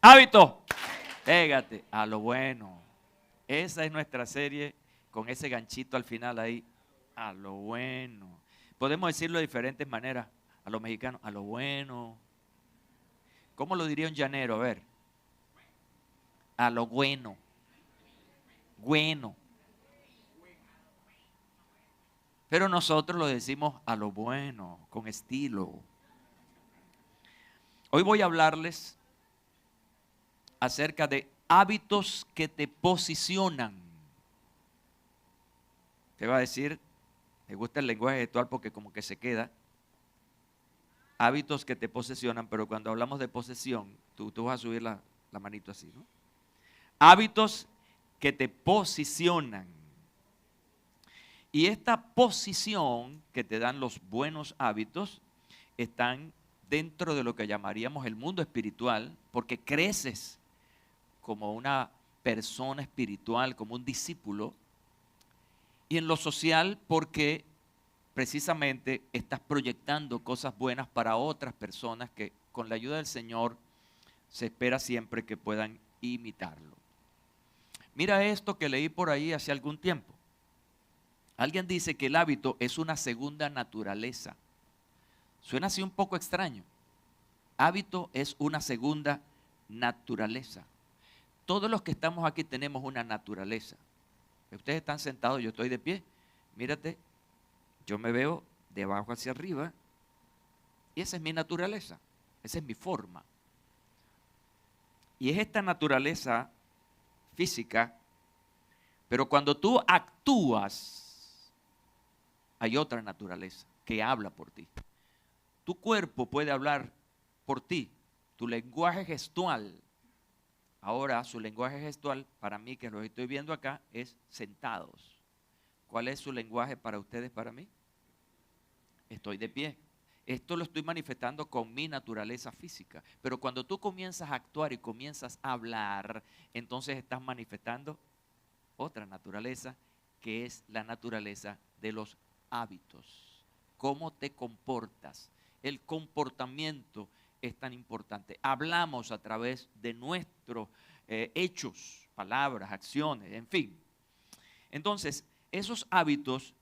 Hábito. Pégate a lo bueno. Esa es nuestra serie con ese ganchito al final ahí. A lo bueno. Podemos decirlo de diferentes maneras. A los mexicanos, a lo bueno. ¿Cómo lo diría un llanero? A ver. A lo bueno. Bueno. Pero nosotros lo decimos a lo bueno, con estilo. Hoy voy a hablarles acerca de hábitos que te posicionan. Te va a decir, me gusta el lenguaje gestual porque como que se queda. Hábitos que te posesionan, pero cuando hablamos de posesión, tú vas a subir la manito así, ¿no? Hábitos que te posicionan. Y esta posición que te dan los buenos hábitos están dentro de lo que llamaríamos el mundo espiritual, porque creces como una persona espiritual, como un discípulo, y en lo social porque precisamente estás proyectando cosas buenas para otras personas que con la ayuda del Señor se espera siempre que puedan imitarlo. Mira esto que leí por ahí hace algún tiempo. Alguien dice que el hábito es una segunda naturaleza. Suena así un poco extraño. Hábito es una segunda naturaleza. Todos los que estamos aquí tenemos una naturaleza. Ustedes están sentados, yo estoy de pie. Mírate, yo me veo de abajo hacia arriba y esa es mi naturaleza, esa es mi forma. Y es esta naturaleza física, pero cuando tú actúas, hay otra naturaleza que habla por ti. Tu cuerpo puede hablar por ti, tu lenguaje gestual. Ahora, su lenguaje gestual, para mí que lo estoy viendo acá, es sentados. ¿Cuál es su lenguaje para ustedes, para mí? Estoy de pie. Esto lo estoy manifestando con mi naturaleza física. Pero cuando tú comienzas a actuar y comienzas a hablar, entonces estás manifestando otra naturaleza, que es la naturaleza de los hábitos. ¿Cómo te comportas? El comportamiento es tan importante. Hablamos a través de nuestros hechos, palabras, acciones, en fin. Entonces, esos hábitos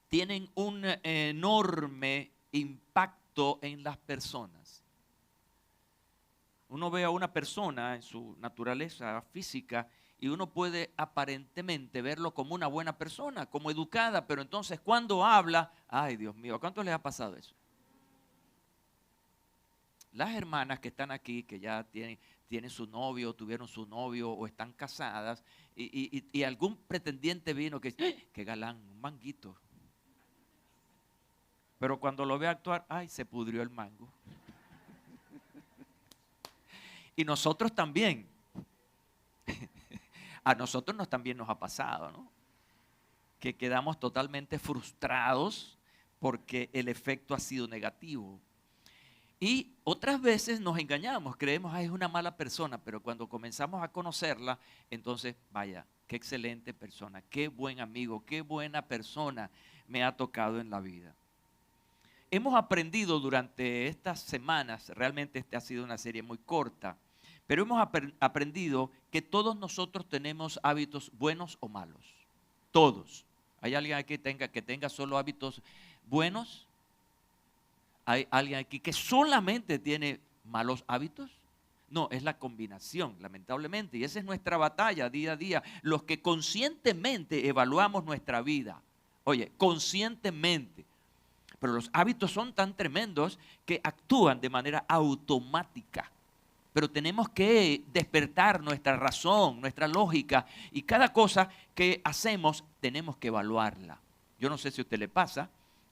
tienen un enorme impacto en las personas. Uno ve a una persona en su naturaleza física y uno puede aparentemente verlo como una buena persona, como educada, pero entonces cuando habla, ay Dios mío, ¿a cuántos les ha pasado eso? Las hermanas que están aquí, que ya tienen su novio, tuvieron su novio o están casadas y algún pretendiente vino que dice, qué galán, un manguito. Pero cuando lo ve actuar, ay, se pudrió el mango. Y nosotros también. A nosotros también nos ha pasado, ¿no? Que quedamos totalmente frustrados porque el efecto ha sido negativo. Y otras veces nos engañamos, creemos, es una mala persona, pero cuando comenzamos a conocerla, entonces, vaya, qué excelente persona, qué buen amigo, qué buena persona me ha tocado en la vida. Hemos aprendido durante estas semanas, realmente esta ha sido una serie muy corta, pero hemos aprendido que todos nosotros tenemos hábitos buenos o malos. Todos. ¿Hay alguien aquí que tenga solo hábitos buenos? ¿Hay alguien aquí que solamente tiene malos hábitos? No, es la combinación, lamentablemente. Y esa es nuestra batalla día a día. Los que conscientemente evaluamos nuestra vida. Oye, conscientemente. Pero los hábitos son tan tremendos que actúan de manera automática. Pero tenemos que despertar nuestra razón, nuestra lógica. Y cada cosa que hacemos tenemos que evaluarla. Yo no sé si a usted le pasa,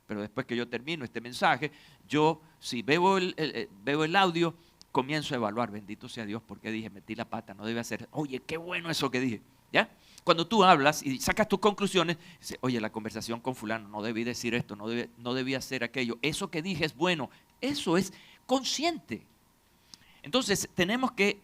pero después que yo termino este mensaje, yo si veo el audio, comienzo a evaluar. Bendito sea Dios, porque dije, metí la pata, no debe hacer. Oye, qué bueno eso que dije. ¿Ya? Cuando tú hablas y sacas tus conclusiones, dices, oye, la conversación con fulano, no debí decir esto, no debí hacer aquello. Eso que dije es bueno. Eso es consciente. Entonces, tenemos que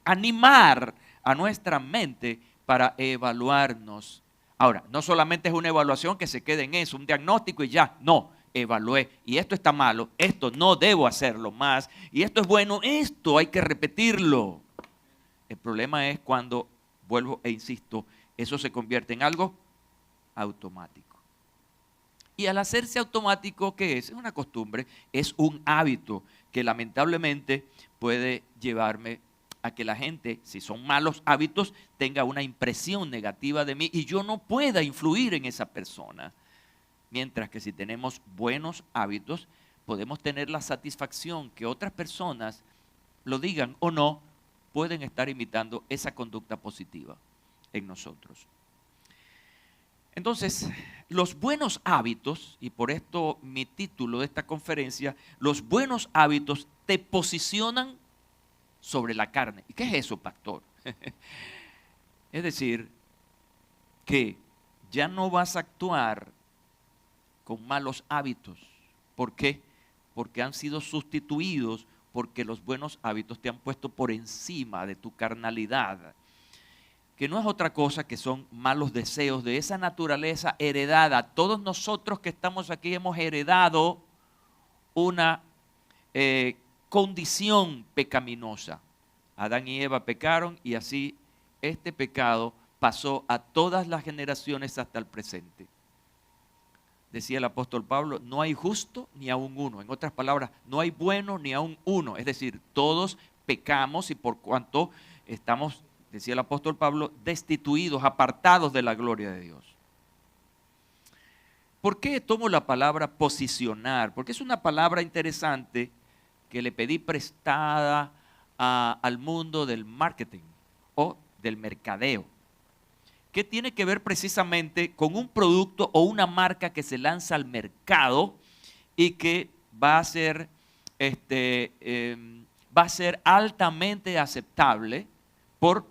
animar a nuestra mente para evaluarnos. Ahora, no solamente es una evaluación que se quede en eso, un diagnóstico y ya. No, evalué, y esto está malo, esto no debo hacerlo más, y esto es bueno, esto hay que repetirlo. El problema es cuando, vuelvo e insisto, eso se convierte en algo automático. Y al hacerse automático, ¿qué es? Es una costumbre, es un hábito que lamentablemente puede llevarme a que la gente, si son malos hábitos, tenga una impresión negativa de mí y yo no pueda influir en esa persona. Mientras que si tenemos buenos hábitos, podemos tener la satisfacción que otras personas, lo digan o no, pueden estar imitando esa conducta positiva en nosotros. Entonces, los buenos hábitos, y por esto mi título de esta conferencia, los buenos hábitos te posicionan sobre la carne. ¿Y qué es eso, pastor? Es decir, que ya no vas a actuar con malos hábitos. ¿Por qué? Porque han sido sustituidos, porque los buenos hábitos te han puesto por encima de tu carnalidad, que no es otra cosa que son malos deseos de esa naturaleza heredada. Todos nosotros que estamos aquí hemos heredado una condición pecaminosa. Adán y Eva pecaron y así este pecado pasó a todas las generaciones hasta el presente. Decía el apóstol Pablo, no hay justo ni aun uno. En otras palabras, no hay bueno ni aun uno. Es decir, todos pecamos y por cuanto estamos, decía el apóstol Pablo, destituidos, apartados de la gloria de Dios. ¿Por qué tomo la palabra posicionar? Porque es una palabra interesante que le pedí prestada al mundo del marketing o del mercadeo, que tiene que ver precisamente con un producto o una marca que se lanza al mercado y que va a ser, altamente aceptable por,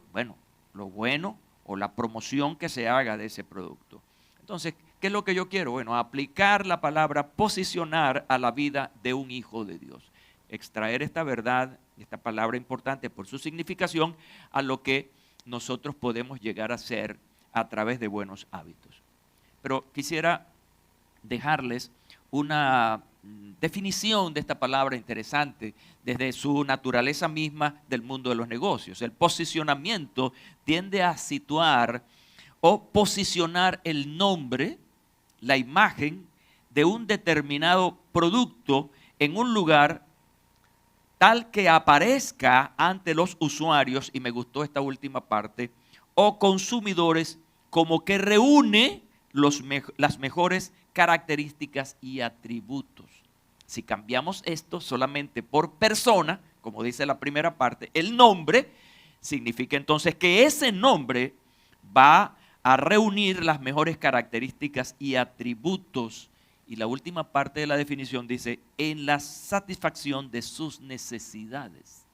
lo bueno o la promoción que se haga de ese producto. Entonces, ¿qué es lo que yo quiero? Bueno, aplicar la palabra posicionar a la vida de un hijo de Dios. Extraer esta verdad, esta palabra importante por su significación, a lo que nosotros podemos llegar a ser a través de buenos hábitos. Pero quisiera dejarles una definición de esta palabra interesante desde su naturaleza misma del mundo de los negocios. El posicionamiento tiende a situar o posicionar el nombre, la imagen de un determinado producto en un lugar tal que aparezca ante los usuarios, y me gustó esta última parte, o consumidores, como que reúne las mejores características y atributos. Si cambiamos esto solamente por persona, como dice la primera parte, el nombre significa entonces que ese nombre va a reunir las mejores características y atributos. Y la última parte de la definición dice, en la satisfacción de sus necesidades.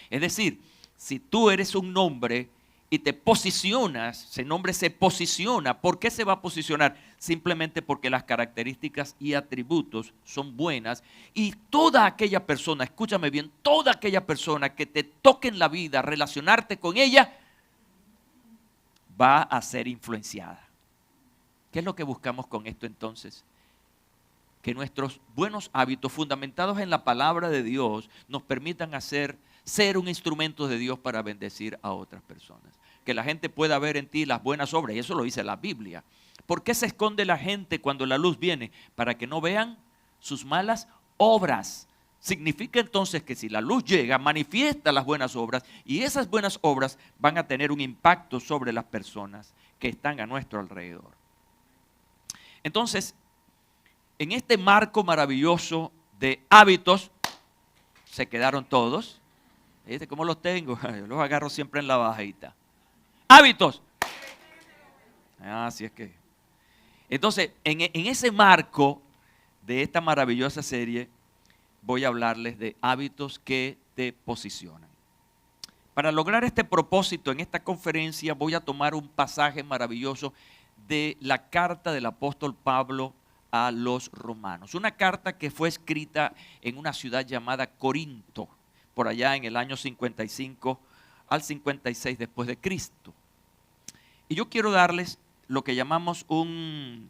Es decir, si tú eres un nombre y te posicionas, ese nombre se posiciona. ¿Por qué se va a posicionar? Simplemente porque las características y atributos son buenas y toda aquella persona, escúchame bien, toda aquella persona que te toque en la vida, relacionarte con ella, va a ser influenciada. ¿Qué es lo que buscamos con esto entonces? Que nuestros buenos hábitos fundamentados en la palabra de Dios nos permitan ser un instrumento de Dios para bendecir a otras personas. Que la gente pueda ver en ti las buenas obras, y eso lo dice la Biblia. ¿Por qué se esconde la gente cuando la luz viene? Para que no vean sus malas obras. Significa entonces que si la luz llega, manifiesta las buenas obras, y esas buenas obras van a tener un impacto sobre las personas que están a nuestro alrededor. Entonces, en este marco maravilloso de hábitos, se quedaron todos. ¿Viste cómo los tengo? Yo los agarro siempre en la bajita. Hábitos. Así es que. Entonces, en ese marco de esta maravillosa serie, voy a hablarles de hábitos que te posicionan. Para lograr este propósito, en esta conferencia voy a tomar un pasaje maravilloso de la carta del apóstol Pablo a los romanos. Una carta que fue escrita en una ciudad llamada Corinto, por allá en el año 55 al 56 después de Cristo. Y yo quiero darles lo que llamamos un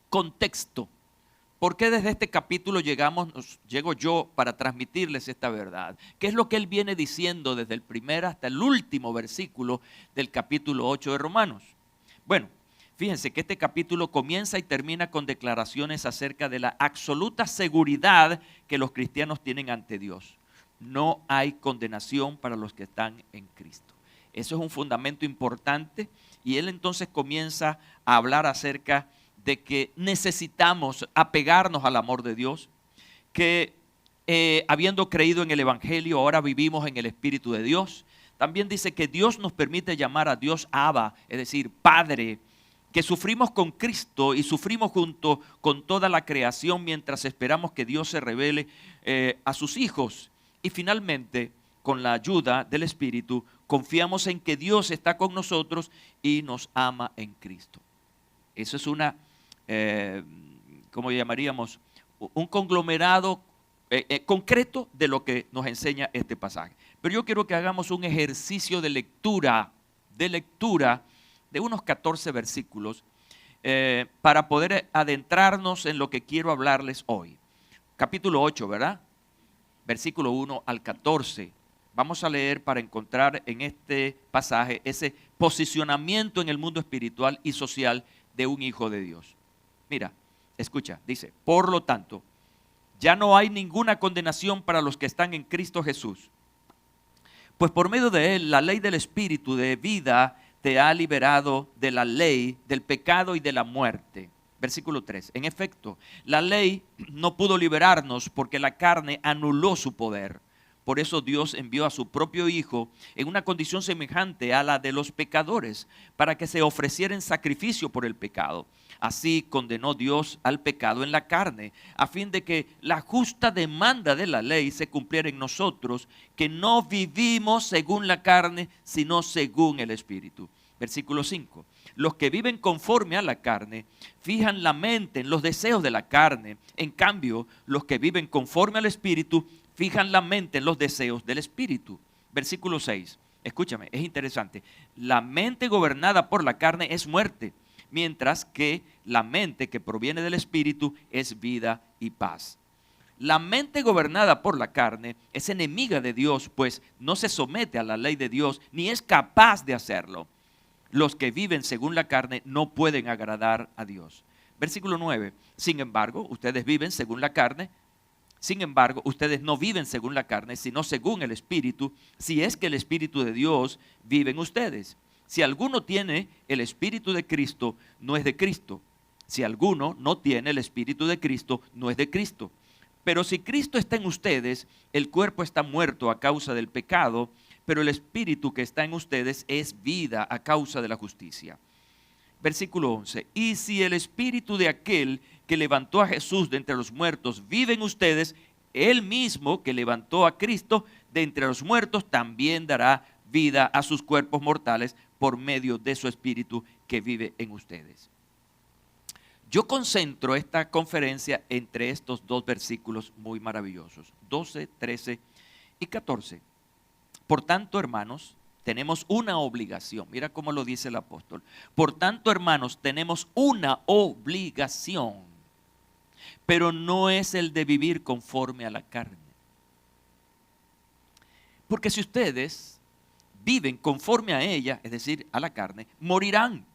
contexto ¿Por qué desde este capítulo llego yo para transmitirles esta verdad? ¿Qué es lo que él viene diciendo desde el primer hasta el último versículo del capítulo 8 de Romanos? Bueno, fíjense que este capítulo comienza y termina con declaraciones acerca de la absoluta seguridad que los cristianos tienen ante Dios. No hay condenación para los que están en Cristo. Eso es un fundamento importante y él entonces comienza a hablar acerca de que necesitamos apegarnos al amor de Dios, que habiendo creído en el Evangelio, ahora vivimos en el Espíritu de Dios. También dice que Dios nos permite llamar a Dios Abba, es decir, Padre, que sufrimos con Cristo y sufrimos junto con toda la creación mientras esperamos que Dios se revele a sus hijos. Y finalmente, con la ayuda del Espíritu, confiamos en que Dios está con nosotros y nos ama en Cristo. Eso es una, ¿cómo llamaríamos? Un conglomerado concreto de lo que nos enseña este pasaje. Pero yo quiero que hagamos un ejercicio de lectura de unos 14 versículos para poder adentrarnos en lo que quiero hablarles hoy. Capítulo 8, ¿verdad? Versículo 1 al 14. Vamos a leer para encontrar en este pasaje ese posicionamiento en el mundo espiritual y social de un hijo de Dios. Mira, escucha, dice, por lo tanto, ya no hay ninguna condenación para los que están en Cristo Jesús. Pues por medio de él, la ley del Espíritu de vida te ha liberado de la ley, del pecado y de la muerte. Versículo 3. En efecto, la ley no pudo liberarnos porque la carne anuló su poder. Por eso Dios envió a su propio Hijo en una condición semejante a la de los pecadores, para que se ofreciera en sacrificio por el pecado. Así condenó Dios al pecado en la carne, a fin de que la justa demanda de la ley se cumpliera en nosotros, que no vivimos según la carne, sino según el Espíritu. Versículo 5. Los que viven conforme a la carne fijan la mente en los deseos de la carne. En cambio, los que viven conforme al Espíritu fijan la mente en los deseos del Espíritu. Versículo 6. Escúchame, es interesante. La mente gobernada por la carne es muerte, mientras que la mente que proviene del Espíritu es vida y paz. La mente gobernada por la carne es enemiga de Dios, pues no se somete a la ley de Dios, ni es capaz de hacerlo. Los que viven según la carne no pueden agradar a Dios. Versículo 9. Sin embargo, ustedes viven según la carne. Sin embargo, ustedes no viven según la carne, sino según el Espíritu, si es que el Espíritu de Dios vive en ustedes. Si alguno tiene el Espíritu de Cristo, no es de Cristo. Si alguno no tiene el Espíritu de Cristo, no es de Cristo. Pero si Cristo está en ustedes, el cuerpo está muerto a causa del pecado, pero el Espíritu que está en ustedes es vida a causa de la justicia. Versículo 11. Y si el Espíritu de aquel que levantó a Jesús de entre los muertos vive en ustedes, él mismo que levantó a Cristo de entre los muertos también dará vida a sus cuerpos mortales por medio de su Espíritu que vive en ustedes. Yo concentro esta conferencia entre estos dos versículos muy maravillosos, 12, 13 y 14. Por tanto, hermanos, tenemos una obligación. Mira cómo lo dice el apóstol. Por tanto, hermanos, tenemos una obligación, pero no es el de vivir conforme a la carne. Porque si ustedes viven conforme a ella, es decir, a la carne, morirán.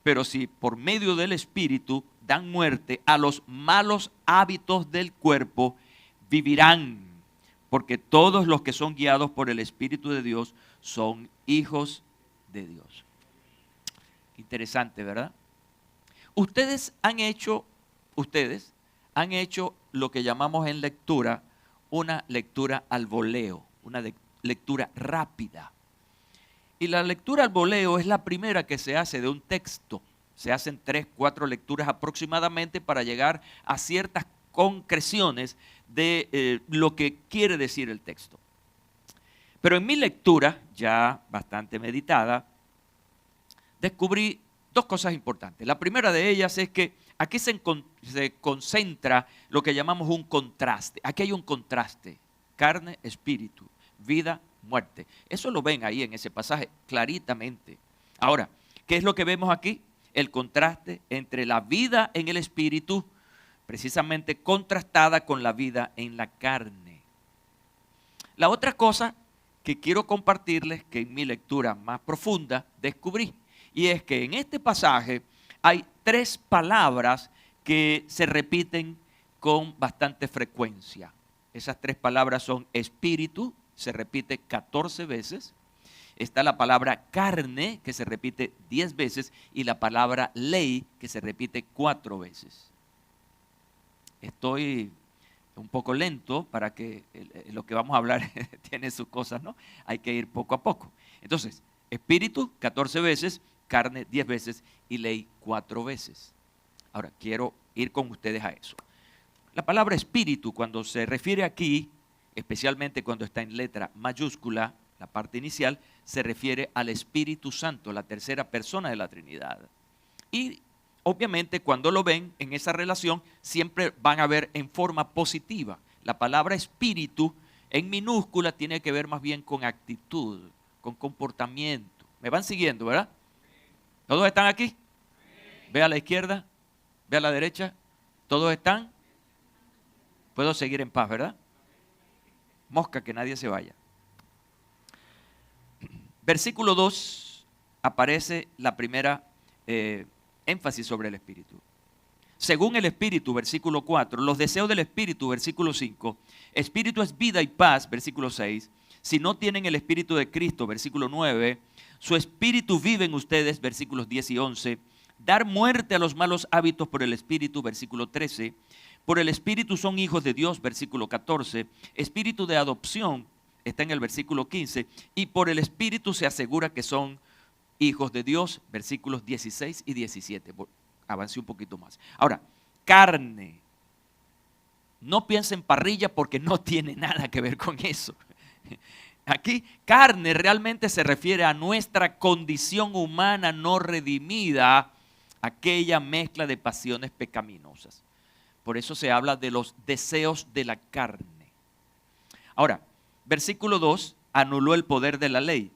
Pero si por medio del Espíritu dan muerte a los malos hábitos del cuerpo, vivirán. Porque todos los que son guiados por el Espíritu de Dios son hijos de Dios. Interesante, ¿verdad? Ustedes han hecho lo que llamamos en lectura una lectura al voleo, una lectura rápida. Y la lectura al voleo es la primera que se hace de un texto. Se hacen 3, 4 lecturas aproximadamente para llegar a ciertas concreciones de lo que quiere decir el texto. Pero en mi lectura, ya bastante meditada, descubrí 2 cosas importantes. La primera de ellas es que aquí se concentra lo que llamamos un contraste. Aquí hay un contraste: carne, espíritu, vida, muerte. Eso lo ven ahí en ese pasaje claritamente. Ahora, ¿qué es lo que vemos aquí? El contraste entre la vida en el espíritu precisamente contrastada con la vida en la carne. La otra cosa que quiero compartirles, que en mi lectura más profunda descubrí, y es que en este pasaje hay 3 palabras que se repiten con bastante frecuencia. Esas 3 palabras son espíritu, se repite 14 veces. Está la palabra carne, que se repite 10 veces, y la palabra ley, que se repite 4 veces. Estoy un poco lento para que lo que vamos a hablar tiene sus cosas, ¿no? Hay que ir poco a poco. Entonces, espíritu 14 veces, carne 10 veces y ley 4 veces. Ahora, quiero ir con ustedes a eso. La palabra espíritu, cuando se refiere aquí, especialmente cuando está en letra mayúscula, la parte inicial, se refiere al Espíritu Santo, la tercera persona de la Trinidad. Y obviamente cuando lo ven en esa relación, siempre van a ver en forma positiva. La palabra espíritu en minúscula tiene que ver más bien con actitud, con comportamiento. ¿Me van siguiendo, verdad? ¿Todos están aquí? Ve a la izquierda, ve a la derecha. ¿Todos están? Puedo seguir en paz, ¿verdad? Mosca, que nadie se vaya. Versículo 2 aparece la primera énfasis sobre el Espíritu. Según el Espíritu, versículo 4, los deseos del Espíritu, versículo 5, Espíritu es vida y paz, versículo 6, si no tienen el Espíritu de Cristo, versículo 9, su Espíritu vive en ustedes, versículos 10 y 11, dar muerte a los malos hábitos por el Espíritu, versículo 13, por el Espíritu son hijos de Dios, versículo 14, Espíritu de adopción, está en el versículo 15, y por el Espíritu se asegura que son hijos de Dios, versículos 16 y 17. Avance un poquito más. Ahora, carne. No piensen parrilla porque no tiene nada que ver con eso. Aquí, carne realmente se refiere a nuestra condición humana no redimida, aquella mezcla de pasiones pecaminosas. Por eso se habla de los deseos de la carne. Ahora, versículo 2, anuló el poder de la ley.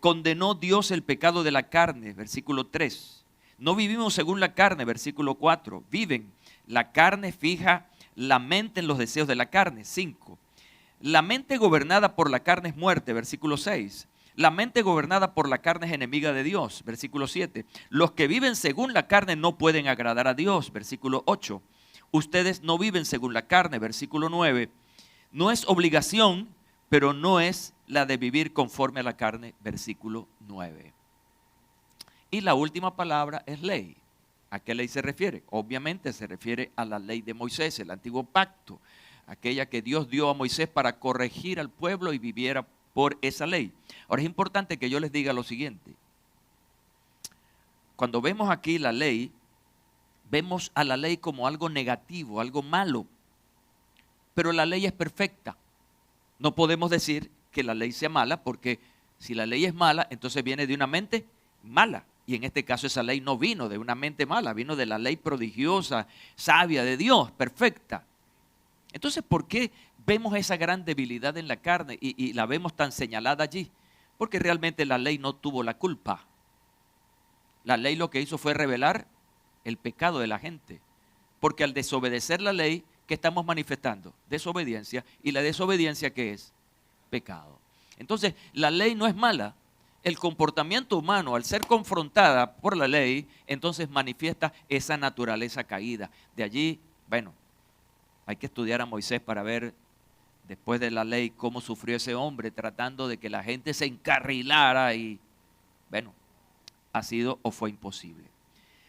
Condenó Dios el pecado de la carne, versículo 3. No vivimos según la carne, versículo 4. Viven. La carne fija la mente en los deseos de la carne, 5. La mente gobernada por la carne es muerte, versículo 6. La mente gobernada por la carne es enemiga de Dios, versículo 7. Los que viven según la carne no pueden agradar a Dios, versículo 8. Ustedes no viven según la carne, versículo 9. No es obligación, pero no es la de vivir conforme a la carne, versículo 9. Y la última palabra es ley. ¿A qué ley se refiere? Obviamente se refiere a la ley de Moisés, el antiguo pacto, aquella que Dios dio a Moisés para corregir al pueblo y viviera por esa ley. Ahora es importante que yo les diga lo siguiente. Cuando vemos aquí la ley, vemos a la ley como algo negativo, algo malo. Pero la ley es perfecta. No podemos decir que la ley sea mala, porque si la ley es mala, entonces viene de una mente mala. Y en este caso esa ley no vino de una mente mala, vino de la ley prodigiosa, sabia de Dios, perfecta. Entonces, ¿por qué vemos esa gran debilidad en la carne y la vemos tan señalada allí? Porque realmente la ley no tuvo la culpa. La ley lo que hizo fue revelar el pecado de la gente. Porque al desobedecer la ley, ¿qué estamos manifestando? Desobediencia. ¿Y la desobediencia qué es? Pecado. Entonces, la ley no es mala. El comportamiento humano, al ser confrontada por la ley, entonces manifiesta esa naturaleza caída. De allí, bueno, hay que estudiar a Moisés para ver, después de la ley, cómo sufrió ese hombre tratando de que la gente se encarrilara y, bueno, ha sido o fue imposible.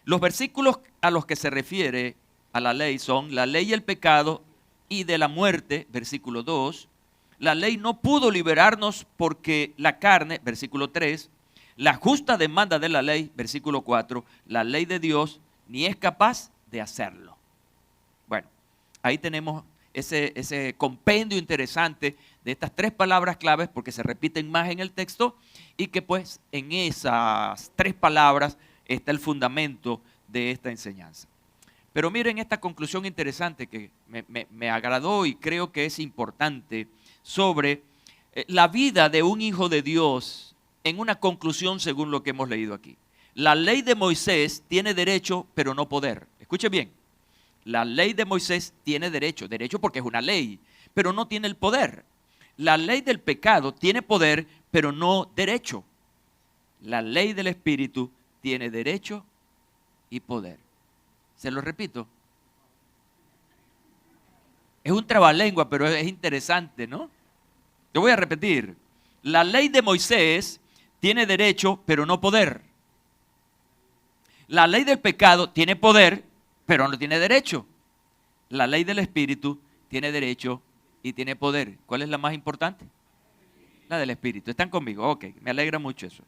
Los versículos a los que se refiere a la ley son la ley y el pecado y de la muerte, versículo 2. La ley no pudo liberarnos porque la carne, versículo 3, la justa demanda de la ley, versículo 4, la ley de Dios ni es capaz de hacerlo. Bueno, ahí tenemos ese compendio interesante de estas 3 palabras claves porque se repiten más en el texto y que pues en esas 3 palabras está el fundamento de esta enseñanza. Pero miren esta conclusión interesante que me agradó y creo que es importante sobre la vida de un hijo de Dios en una conclusión según lo que hemos leído aquí. La ley de Moisés tiene derecho pero no poder. Escuche bien, La ley de Moisés tiene derecho porque es una ley, pero no tiene el poder. La ley del pecado tiene poder, pero no derecho. La ley del Espíritu tiene derecho y poder. Se lo repito. Es un trabalengua, pero es interesante, ¿no? Yo voy a repetir. La ley de Moisés tiene derecho, pero no poder. La ley del pecado tiene poder, pero no tiene derecho. La ley del Espíritu tiene derecho y tiene poder. ¿Cuál es la más importante? La del Espíritu. ¿Están conmigo? Ok, me alegra mucho eso.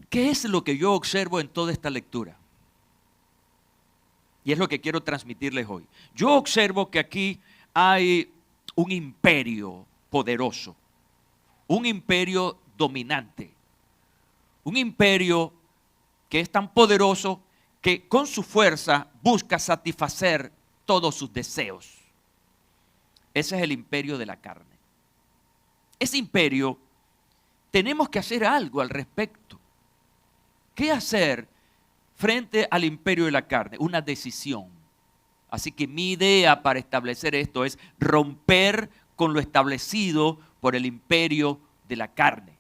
¿Qué es lo que yo observo en toda esta lectura? Y es lo que quiero transmitirles hoy. Yo observo que aquí hay un imperio poderoso, un imperio dominante, un imperio que es tan poderoso que con su fuerza busca satisfacer todos sus deseos. Ese es el imperio de la carne. Ese imperio, tenemos que hacer algo al respecto. ¿Qué hacer frente al imperio de la carne? Una decisión. Así que mi idea para establecer esto es romper con lo establecido por el imperio de la carne.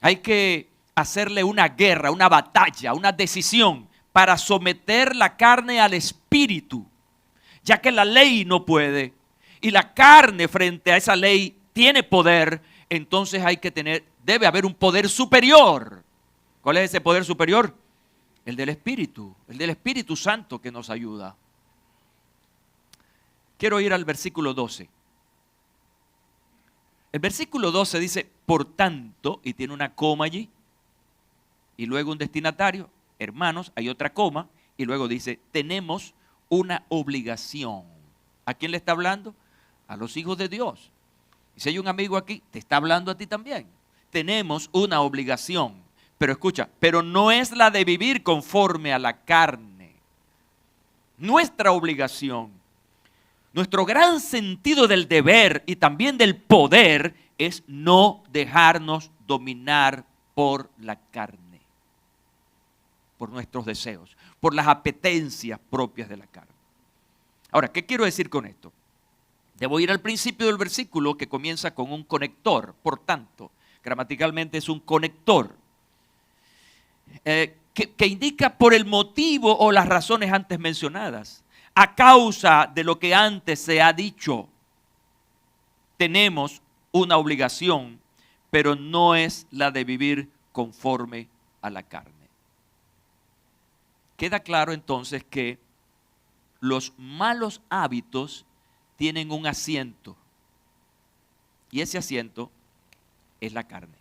Hay que hacerle una guerra, una batalla, una decisión para someter la carne al espíritu, ya que la ley no puede y la carne frente a esa ley tiene poder. Entonces debe haber un poder superior. ¿Cuál es ese poder superior? El del Espíritu Santo que nos ayuda. Quiero ir al versículo 12. El versículo 12 dice, por tanto, y tiene una coma allí, y luego un destinatario, hermanos, hay otra coma, y luego dice, tenemos una obligación. ¿A quién le está hablando? A los hijos de Dios. Y si hay un amigo aquí, te está hablando a ti también. Tenemos una obligación. Pero escucha, pero no es la de vivir conforme a la carne. Nuestra obligación, nuestro gran sentido del deber y también del poder es no dejarnos dominar por la carne, por nuestros deseos, por las apetencias propias de la carne. Ahora, ¿qué quiero decir con esto? Debo ir al principio del versículo que comienza con un conector. Por tanto, gramaticalmente es un conector. Que indica por el motivo o las razones antes mencionadas. A causa de lo que antes se ha dicho, tenemos una obligación, pero no es la de vivir conforme a la carne. Queda claro entonces que los malos hábitos tienen un asiento, y ese asiento es la carne.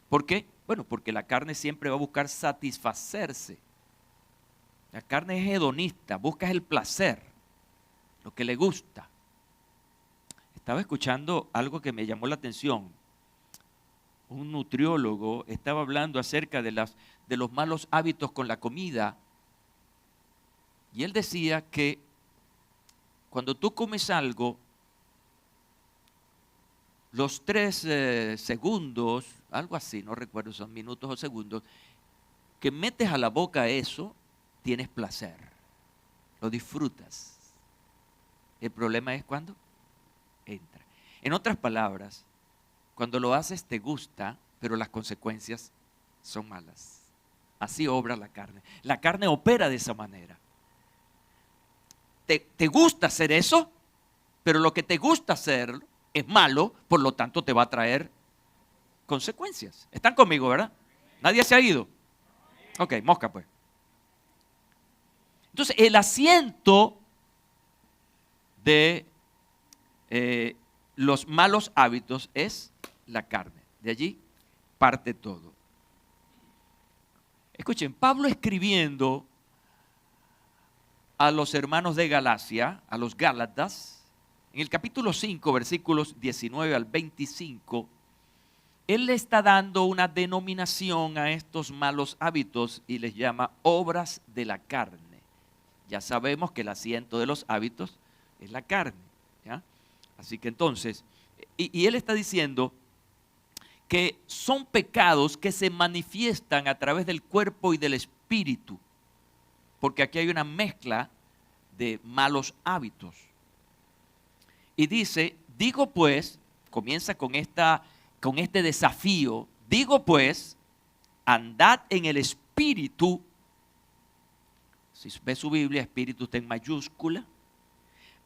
¿Por qué? Bueno, porque la carne siempre va a buscar satisfacerse. La carne es hedonista, busca el placer, lo que le gusta. Estaba escuchando algo que me llamó la atención. Un nutriólogo estaba hablando acerca de los malos hábitos con la comida. Y él decía que cuando tú comes algo, los 3 segundos, algo así, no recuerdo, son minutos o segundos, que metes a la boca eso, tienes placer, lo disfrutas. El problema es cuando entra. En otras palabras, cuando lo haces te gusta, pero las consecuencias son malas. Así obra la carne. La carne opera de esa manera. Te gusta hacer eso, pero lo que te gusta hacer es malo, por lo tanto te va a traer consecuencias. ¿Están conmigo, verdad? ¿Nadie se ha ido? Ok, mosca pues. Entonces, el asiento de los malos hábitos es la carne. De allí parte todo. Escuchen, Pablo escribiendo a los hermanos de Galacia, a los Gálatas, en el capítulo 5, versículos 19 al 25, él le está dando una denominación a estos malos hábitos y les llama obras de la carne. Ya sabemos que el asiento de los hábitos es la carne, ¿ya? Así que entonces, y él está diciendo que son pecados que se manifiestan a través del cuerpo y del espíritu, porque aquí hay una mezcla de malos hábitos. Y dice, digo pues, comienza con este desafío, digo pues, andad en el espíritu. Si ve su Biblia, espíritu está en mayúscula.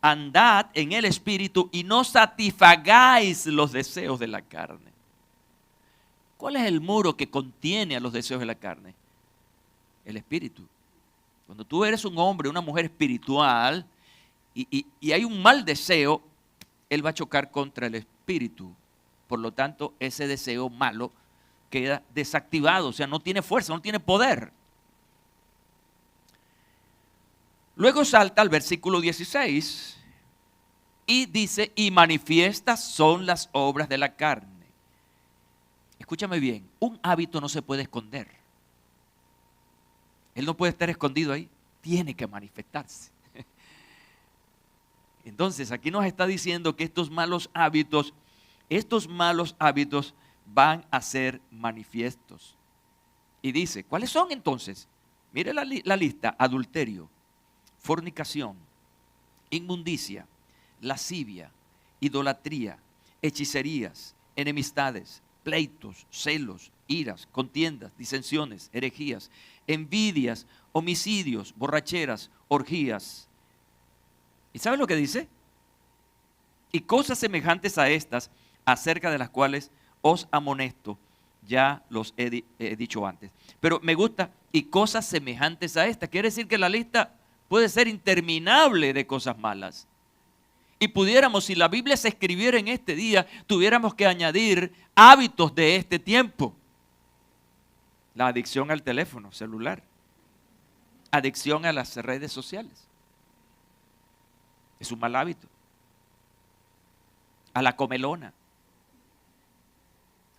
Andad en el espíritu y no satisfagáis los deseos de la carne. ¿Cuál es el muro que contiene a los deseos de la carne? El espíritu. Cuando tú eres un hombre, una mujer espiritual y hay un mal deseo, él va a chocar contra el espíritu. Por lo tanto, ese deseo malo queda desactivado, o sea, no tiene fuerza, no tiene poder. Luego salta al versículo 16 y dice, y manifiestas son las obras de la carne. Escúchame bien, un hábito no se puede esconder. Él no puede estar escondido ahí, tiene que manifestarse. Entonces, aquí nos está diciendo que estos malos hábitos van a ser manifiestos. Y dice, ¿cuáles son entonces? Mire la lista: adulterio, fornicación, inmundicia, lascivia, idolatría, hechicerías, enemistades, pleitos, celos, iras, contiendas, disensiones, herejías, envidias, homicidios, borracheras, orgías. ¿Y sabe lo que dice? Y cosas semejantes a estas, acerca de las cuales os amonesto, ya los he dicho antes. Pero me gusta, y cosas semejantes a estas. Quiere decir que la lista puede ser interminable de cosas malas. Y pudiéramos, si la Biblia se escribiera en este día, tuviéramos que añadir hábitos de este tiempo. La adicción al teléfono celular. Adicción a las redes sociales. Es un mal hábito. A la comelona.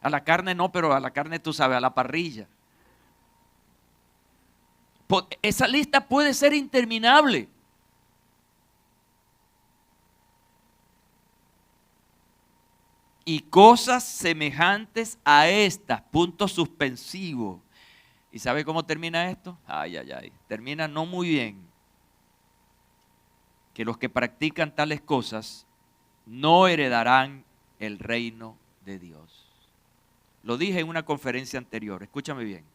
A la carne no, pero a la carne tú sabes, a la parrilla. Esa lista puede ser interminable. Y cosas semejantes a estas, punto suspensivo. ¿Y sabe cómo termina esto? Ay, ay, ay. Termina no muy bien. Que los que practican tales cosas no heredarán el reino de Dios. Lo dije en una conferencia anterior, escúchame bien.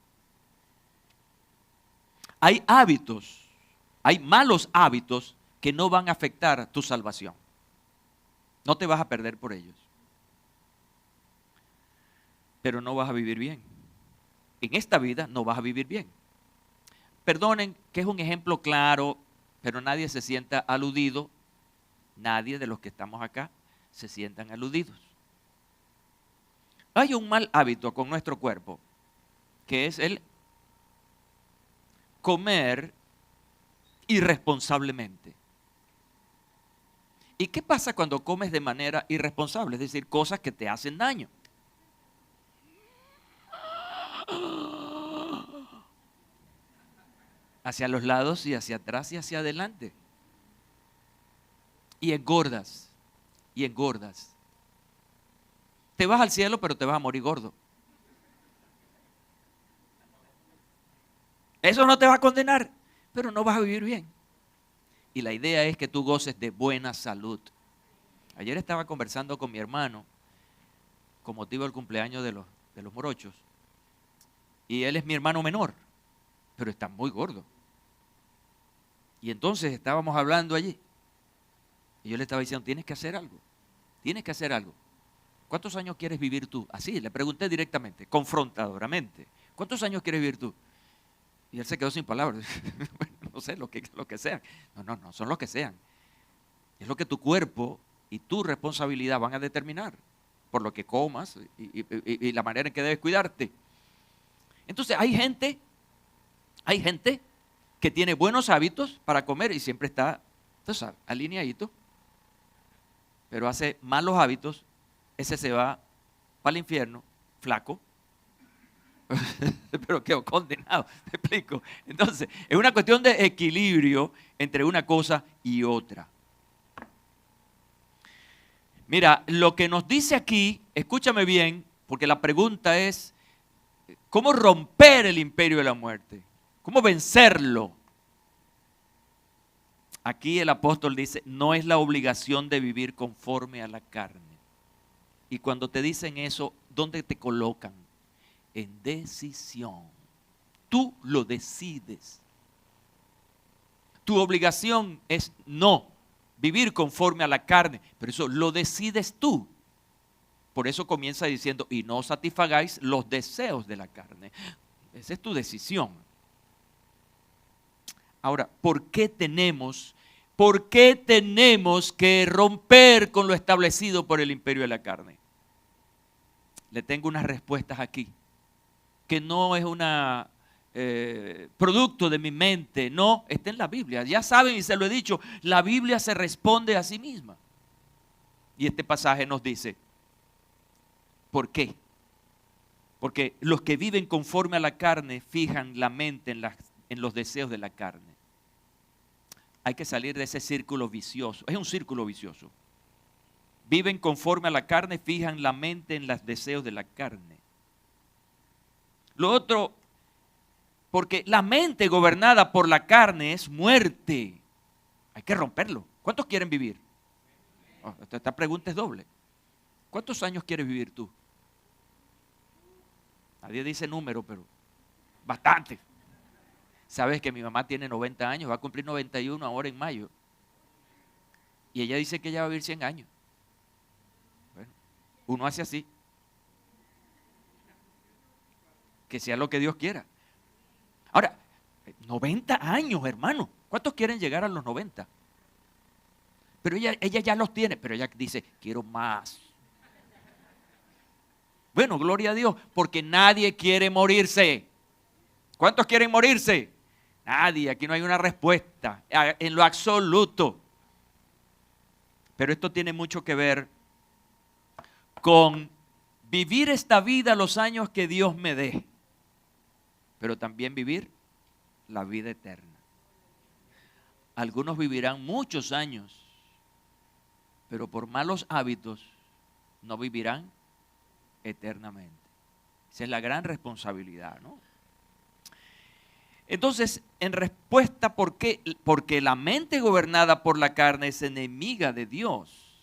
Hay hábitos, hay malos hábitos que no van a afectar tu salvación. No te vas a perder por ellos. Pero no vas a vivir bien. En esta vida no vas a vivir bien. Perdonen que es un ejemplo claro, pero nadie se sienta aludido. Nadie de los que estamos acá se sientan aludidos. Hay un mal hábito con nuestro cuerpo, que es el comer irresponsablemente. ¿Y qué pasa cuando comes de manera irresponsable? Es decir, cosas que te hacen daño. Hacia los lados y hacia atrás y hacia adelante. Y engordas, y engordas. Te vas al cielo, pero te vas a morir gordo. Eso no te va a condenar, pero no vas a vivir bien. Y la idea es que tú goces de buena salud. Ayer estaba conversando con mi hermano con motivo del cumpleaños de los morochos. Y él es mi hermano menor, pero está muy gordo. Y entonces estábamos hablando allí. Y yo le estaba diciendo, tienes que hacer algo. Tienes que hacer algo. ¿Cuántos años quieres vivir tú? Así, le pregunté directamente, confrontadoramente. ¿Cuántos años quieres vivir tú? Y él se quedó sin palabras. No sé, lo que sean. No, son los que sean. Es lo que tu cuerpo y tu responsabilidad van a determinar. Por lo que comas y la manera en que debes cuidarte. Entonces hay gente que tiene buenos hábitos para comer y siempre está, entonces, alineadito. Pero hace malos hábitos, ese se va para el infierno, flaco, pero quedó condenado, ¿me explico? Entonces, es una cuestión de equilibrio entre una cosa y otra. Mira, lo que nos dice aquí, escúchame bien, Porque la pregunta es, ¿cómo romper el imperio de la muerte? ¿Cómo vencerlo? Aquí el apóstol dice, no es la obligación de vivir conforme a la carne. Y cuando te dicen eso, ¿dónde te colocan? En decisión. Tú lo decides. Tu obligación es no vivir conforme a la carne, pero eso lo decides tú. Por eso comienza diciendo, y no satisfagáis los deseos de la carne. Esa es tu decisión. Ahora, ¿por qué tenemos que romper con lo establecido por el imperio de la carne? Le tengo unas respuestas aquí, que no es una producto de mi mente, no, está en la Biblia. Ya saben y se lo he dicho, la Biblia se responde a sí misma. Y este pasaje nos dice, ¿por qué? Porque los que viven conforme a la carne fijan la mente en los deseos de la carne. Hay que salir de ese círculo vicioso. Es un círculo vicioso. Viven conforme a la carne, fijan la mente en los deseos de la carne. Lo otro, porque la mente gobernada por la carne es muerte. Hay que romperlo. ¿Cuántos quieren vivir? Esta pregunta es doble. ¿Cuántos años quieres vivir tú? Nadie dice número, pero bastante. Sabes que mi mamá tiene 90 años, va a cumplir 91 ahora en mayo. Y ella dice que ella va a vivir 100 años. Bueno, uno hace así. Que sea lo que Dios quiera. Ahora, 90 años, hermano. ¿Cuántos quieren llegar a los 90? Pero ella ya los tiene, pero ella dice, quiero más. Bueno, gloria a Dios, porque nadie quiere morirse. ¿Cuántos quieren morirse? Nadie, aquí no hay una respuesta en lo absoluto. Pero esto tiene mucho que ver con vivir esta vida los años que Dios me dé, pero también vivir la vida eterna. Algunos vivirán muchos años, pero por malos hábitos no vivirán eternamente. Esa es la gran responsabilidad, ¿no? Entonces, en respuesta, ¿por qué? Porque la mente gobernada por la carne es enemiga de Dios.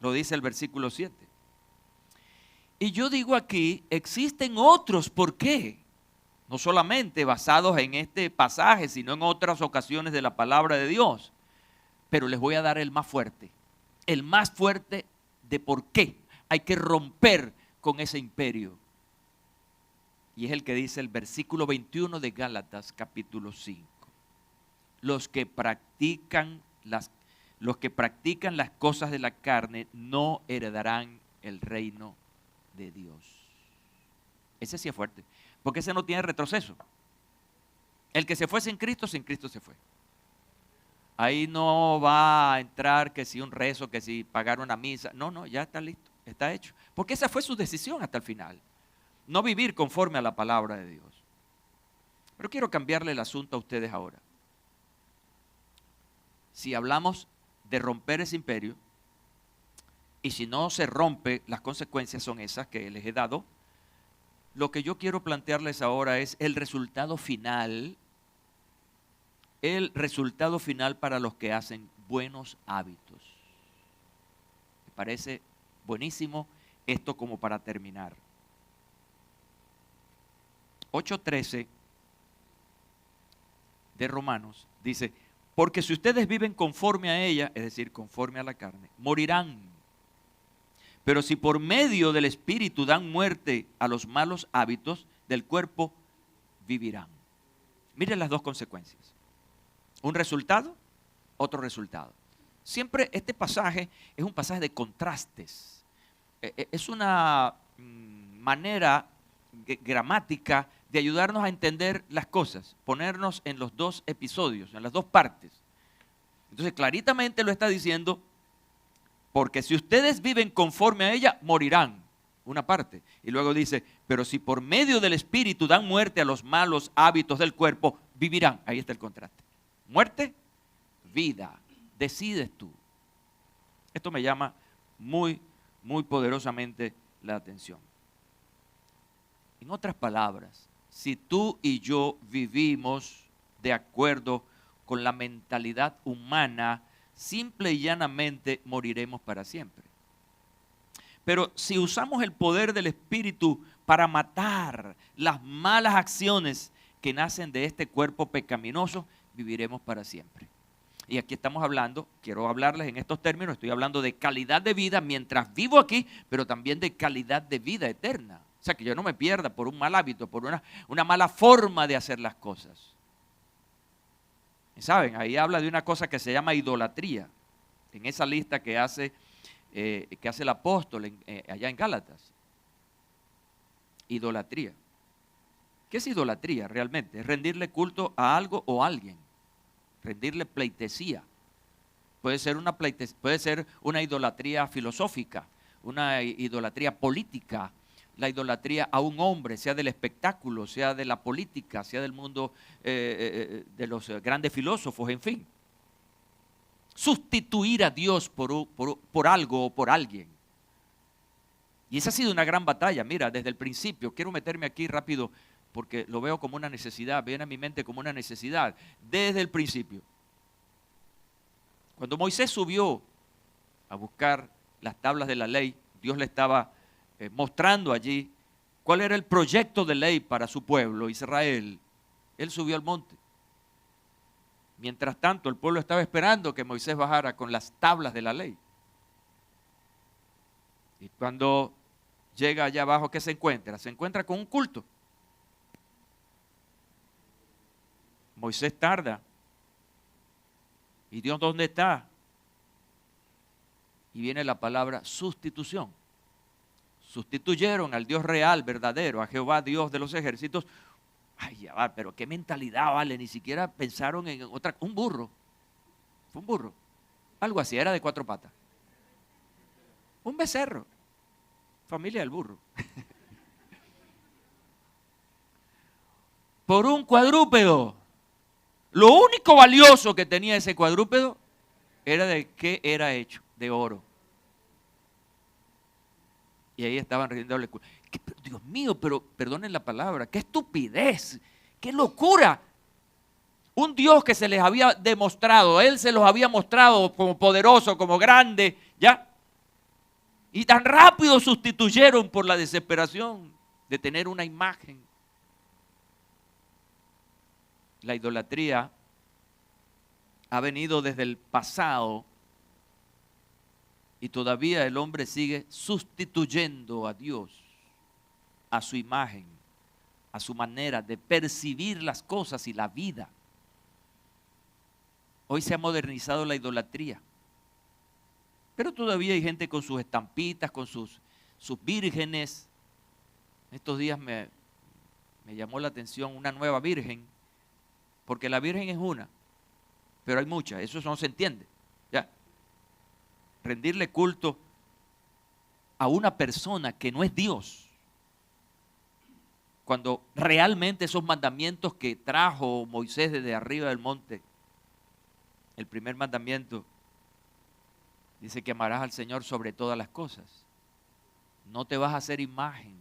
Lo dice el versículo 7. Y yo digo aquí, existen otros ¿por qué? No solamente basados en este pasaje, sino en otras ocasiones de la palabra de Dios. Pero les voy a dar el más fuerte de por qué hay que romper con ese imperio. Y es el que dice el versículo 21 de Gálatas capítulo 5. Los que practican las cosas de la carne no heredarán el reino de Dios. Ese sí es fuerte, porque ese no tiene retroceso. El que se fue sin Cristo se fue. Ahí no va a entrar que si un rezo, que si pagar una misa. No, ya está listo, está hecho. Porque esa fue su decisión hasta el final. No vivir conforme a la palabra de Dios. Pero quiero cambiarle el asunto a ustedes ahora. Si hablamos de romper ese imperio, y si no se rompe, las consecuencias son esas que les he dado. Lo que yo quiero plantearles ahora es el resultado final para los que hacen buenos hábitos. Me parece buenísimo esto como para terminar. 8:13 de Romanos dice, porque si ustedes viven conforme a ella, es decir, conforme a la carne, morirán. Pero si por medio del Espíritu dan muerte a los malos hábitos del cuerpo, vivirán. Miren las dos consecuencias. Un resultado, otro resultado. Siempre este pasaje es un pasaje de contrastes. Es una manera gramática de ayudarnos a entender las cosas, ponernos en los dos episodios, en las dos partes. Entonces, claritamente lo está diciendo, porque si ustedes viven conforme a ella, morirán, una parte. Y luego dice, pero si por medio del Espíritu dan muerte a los malos hábitos del cuerpo, vivirán. Ahí está el contraste. Muerte, vida. Decides tú. Esto me llama muy, muy poderosamente la atención. En otras palabras, si tú y yo vivimos de acuerdo con la mentalidad humana, simple y llanamente moriremos para siempre. Pero si usamos el poder del Espíritu para matar las malas acciones que nacen de este cuerpo pecaminoso, viviremos para siempre. Y aquí estamos hablando, quiero hablarles en estos términos, estoy hablando de calidad de vida mientras vivo aquí, pero también de calidad de vida eterna. O sea, que yo no me pierda por un mal hábito, por una mala forma de hacer las cosas. Y saben, ahí habla de una cosa que se llama idolatría, en esa lista que hace el apóstol allá en Gálatas. Idolatría. ¿Qué es idolatría realmente? Es rendirle culto a algo o a alguien. Rendirle pleitesía. Puede ser una idolatría filosófica, una idolatría política, la idolatría a un hombre, sea del espectáculo, sea de la política, sea del mundo de los grandes filósofos, en fin. Sustituir a Dios por algo o por alguien. Y esa ha sido una gran batalla. Mira, desde el principio, quiero meterme aquí rápido porque lo veo como una necesidad, viene a mi mente como una necesidad, desde el principio. Cuando Moisés subió a buscar las tablas de la ley, Dios le estaba mostrando allí cuál era el proyecto de ley para su pueblo, Israel. Él subió al monte. Mientras tanto, el pueblo estaba esperando que Moisés bajara con las tablas de la ley. Y cuando llega allá abajo, ¿qué se encuentra? Se encuentra con un culto. Moisés tarda. ¿Y Dios dónde está? Y viene la palabra sustitución. Sustituyeron al Dios real, verdadero, a Jehová, Dios de los ejércitos. Ay, ya va, pero qué mentalidad, vale, ni siquiera pensaron en un burro. Fue un burro. Algo así, era de 4 patas. Un becerro. Familia del burro. Por un cuadrúpedo. Lo único valioso que tenía ese cuadrúpedo era de qué era hecho, de oro. Y ahí estaban rindiéndole culto. Dios mío, pero perdonen la palabra, qué estupidez, qué locura. Un Dios que se les había demostrado, Él se los había mostrado como poderoso, como grande, ¿ya? Y tan rápido sustituyeron por la desesperación de tener una imagen. La idolatría ha venido desde el pasado y todavía el hombre sigue sustituyendo a Dios, a su imagen, a su manera de percibir las cosas y la vida. Hoy se ha modernizado la idolatría, pero todavía hay gente con sus estampitas, con sus vírgenes. Estos días me llamó la atención una nueva virgen, porque la virgen es una, pero hay muchas, eso no se entiende. Ya. Rendirle culto a una persona que no es Dios, cuando realmente esos mandamientos que trajo Moisés desde arriba del monte, el primer mandamiento dice que amarás al Señor sobre todas las cosas, no te vas a hacer imagen.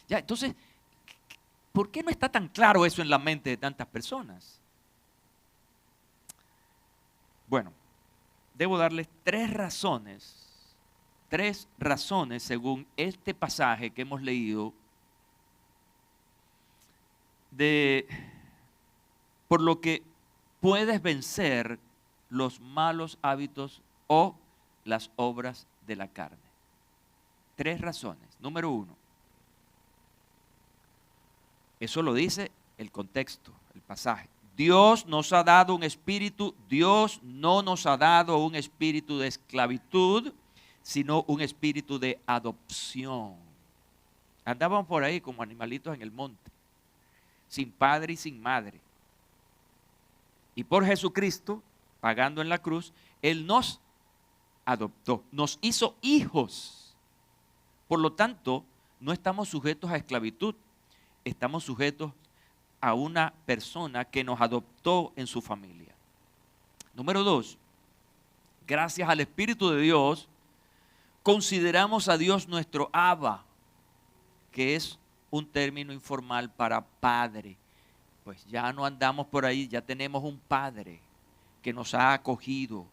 Ya, entonces, ¿por qué no está tan claro eso en la mente de tantas personas? Bueno, debo darles 3 razones según este pasaje que hemos leído por lo que puedes vencer los malos hábitos o las obras de la carne. 3 razones. Número 1. Eso lo dice el contexto, el pasaje. Dios nos ha dado un espíritu, Dios no nos ha dado un espíritu de esclavitud, sino un espíritu de adopción. Andaban por ahí como animalitos en el monte, sin padre y sin madre. Y por Jesucristo, pagando en la cruz, Él nos adoptó, nos hizo hijos. Por lo tanto, no estamos sujetos a esclavitud, estamos sujetos a una persona que nos adoptó en su familia. Número 2, gracias al Espíritu de Dios, consideramos a Dios nuestro Abba, que es un término informal para padre. Pues ya no andamos por ahí, ya tenemos un padre que nos ha acogido,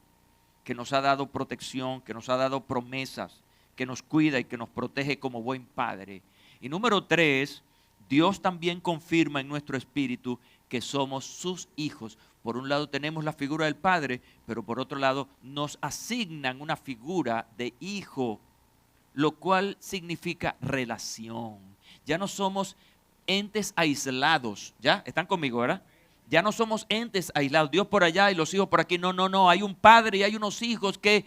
que nos ha dado protección, que nos ha dado promesas, que nos cuida y que nos protege como buen padre. Y número 3, Dios también confirma en nuestro espíritu que somos sus hijos. Por un lado tenemos la figura del padre, pero por otro lado nos asignan una figura de hijo, lo cual significa relación. Ya no somos entes aislados, ¿ya? ¿Están conmigo, verdad? Ya no somos entes aislados, Dios por allá y los hijos por aquí. No, no, no, hay un padre y hay unos hijos que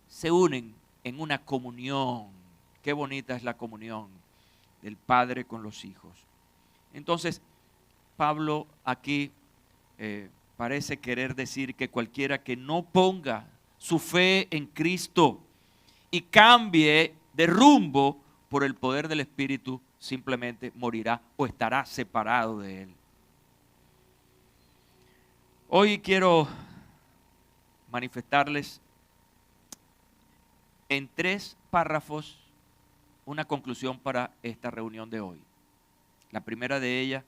se unen en una comunión. Qué bonita es la comunión del padre con los hijos. Entonces, Pablo aquí parece querer decir que cualquiera que no ponga su fe en Cristo y cambie de rumbo por el poder del Espíritu, simplemente morirá o estará separado de Él. Hoy quiero manifestarles en 3 párrafos una conclusión para esta reunión de hoy. La primera de ellas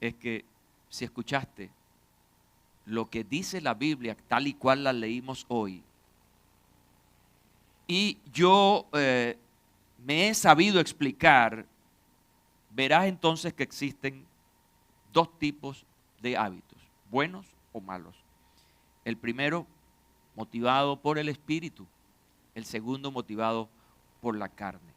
es que si escuchaste lo que dice la Biblia tal y cual la leímos hoy, y yo me he sabido explicar, verás entonces que existen 2 tipos de hábitos, buenos o malos. El primero, motivado por el Espíritu. El segundo, motivado por la carne.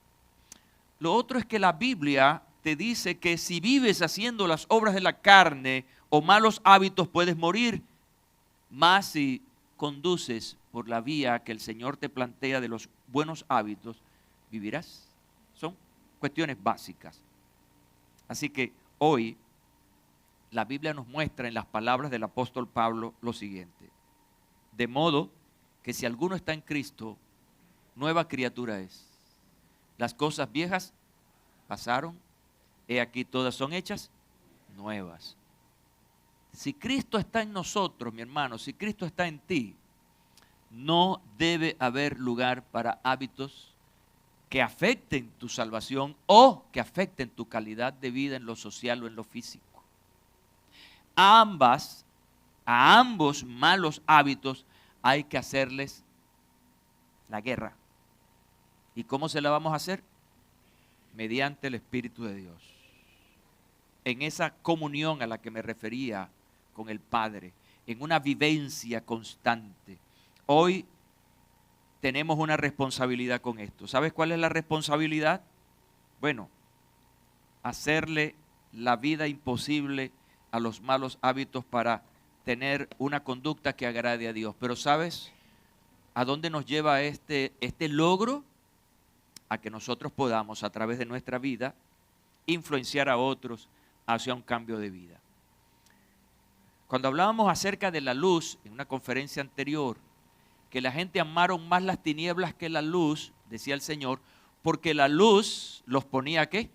Lo otro es que la Biblia te dice que si vives haciendo las obras de la carne o malos hábitos puedes morir, más si conduces por la vía que el Señor te plantea de los buenos hábitos, vivirás. Son cuestiones básicas. Así que hoy la Biblia nos muestra en las palabras del apóstol Pablo lo siguiente: de modo que si alguno está en Cristo, nueva criatura es. Las cosas viejas pasaron, he aquí todas son hechas nuevas. Si Cristo está en nosotros, mi hermano, si Cristo está en ti, no debe haber lugar para hábitos que afecten tu salvación o que afecten tu calidad de vida en lo social o en lo físico. A ambos malos hábitos hay que hacerles la guerra. ¿Y cómo se la vamos a hacer? Mediante el Espíritu de Dios. En esa comunión a la que me refería con el Padre, en una vivencia constante. Hoy tenemos una responsabilidad con esto. ¿Sabes cuál es la responsabilidad? Bueno, hacerle la vida imposible a los malos hábitos para tener una conducta que agrade a Dios. Pero ¿sabes a dónde nos lleva este logro? A que nosotros podamos, a través de nuestra vida, influenciar a otros hacia un cambio de vida. Cuando hablábamos acerca de la luz, en una conferencia anterior, que la gente amaron más las tinieblas que la luz, decía el Señor, porque la luz los ponía ¿qué?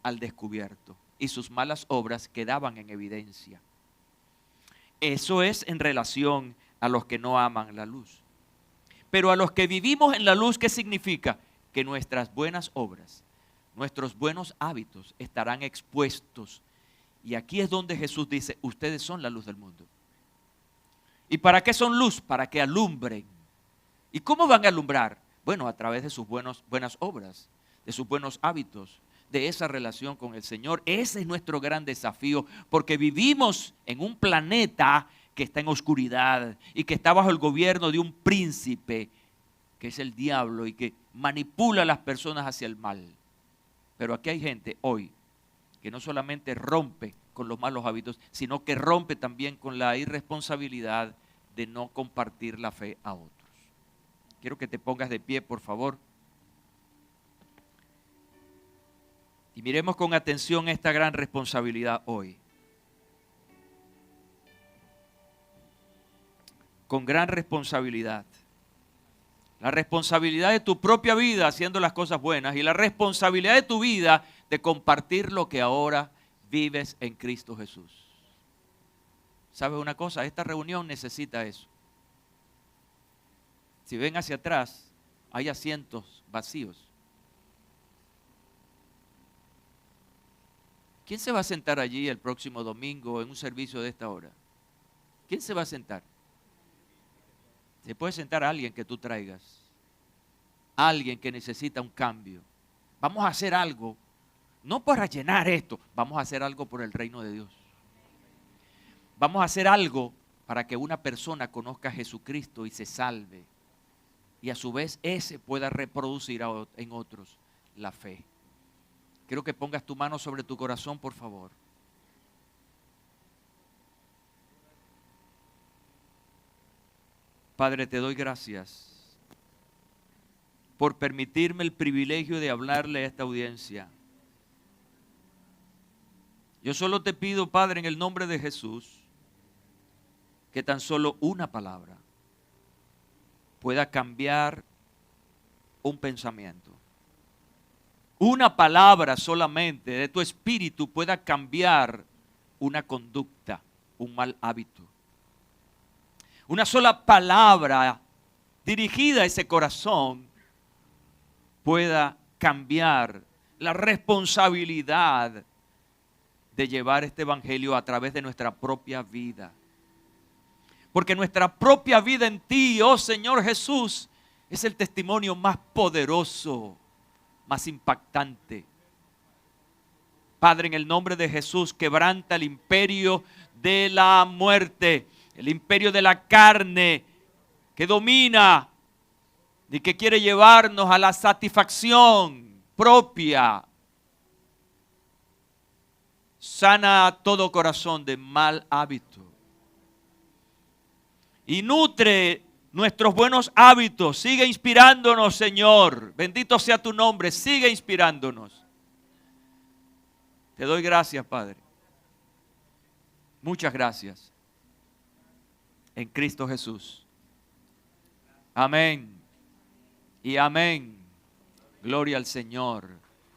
Al descubierto, y sus malas obras quedaban en evidencia. Eso es en relación a los que no aman la luz. Pero a los que vivimos en la luz, ¿qué significa? Que nuestras buenas obras, nuestros buenos hábitos estarán expuestos. Y aquí es donde Jesús dice, ustedes son la luz del mundo. ¿Y para qué son luz? Para que alumbren. ¿Y cómo van a alumbrar? Bueno, a través de sus buenas obras, de sus buenos hábitos, de esa relación con el Señor. Ese es nuestro gran desafío, porque vivimos en un planeta que está en oscuridad y que está bajo el gobierno de un príncipe, que es el diablo y que manipula a las personas hacia el mal. Pero aquí hay gente hoy que no solamente rompe con los malos hábitos, sino que rompe también con la irresponsabilidad de no compartir la fe a otros. Quiero que te pongas de pie, por favor. Y miremos con atención esta gran responsabilidad hoy. Con gran responsabilidad. La responsabilidad de tu propia vida haciendo las cosas buenas y la responsabilidad de tu vida de compartir lo que ahora vives en Cristo Jesús. ¿Sabes una cosa? Esta reunión necesita eso. Si ven hacia atrás, hay asientos vacíos. ¿Quién se va a sentar allí el próximo domingo en un servicio de esta hora? ¿Quién se va a sentar? Se puede sentar a alguien que tú traigas. Alguien que necesita un cambio. Vamos a hacer algo, no para llenar esto, vamos a hacer algo por el reino de Dios. Vamos a hacer algo para que una persona conozca a Jesucristo y se salve. Y a su vez ese pueda reproducir en otros la fe. Quiero que pongas tu mano sobre tu corazón, por favor. Padre, te doy gracias por permitirme el privilegio de hablarle a esta audiencia. Yo solo te pido, Padre, en el nombre de Jesús, que tan solo una palabra pueda cambiar un pensamiento. Una palabra solamente de tu espíritu pueda cambiar una conducta, un mal hábito. Una sola palabra dirigida a ese corazón pueda cambiar la responsabilidad de llevar este evangelio a través de nuestra propia vida. Porque nuestra propia vida en ti, oh Señor Jesús, es el testimonio más poderoso, más impactante. Padre, en el nombre de Jesús, quebranta el imperio de la muerte, el imperio de la carne que domina y que quiere llevarnos a la satisfacción propia. Sana todo corazón de mal hábito y nutre nuestros buenos hábitos. Sigue inspirándonos, Señor. Bendito sea tu nombre. Sigue inspirándonos. Te doy gracias, Padre. Muchas gracias. En Cristo Jesús. Amén. Y amén. Gloria al Señor.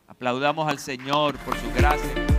Aplaudamos al Señor por su gracia.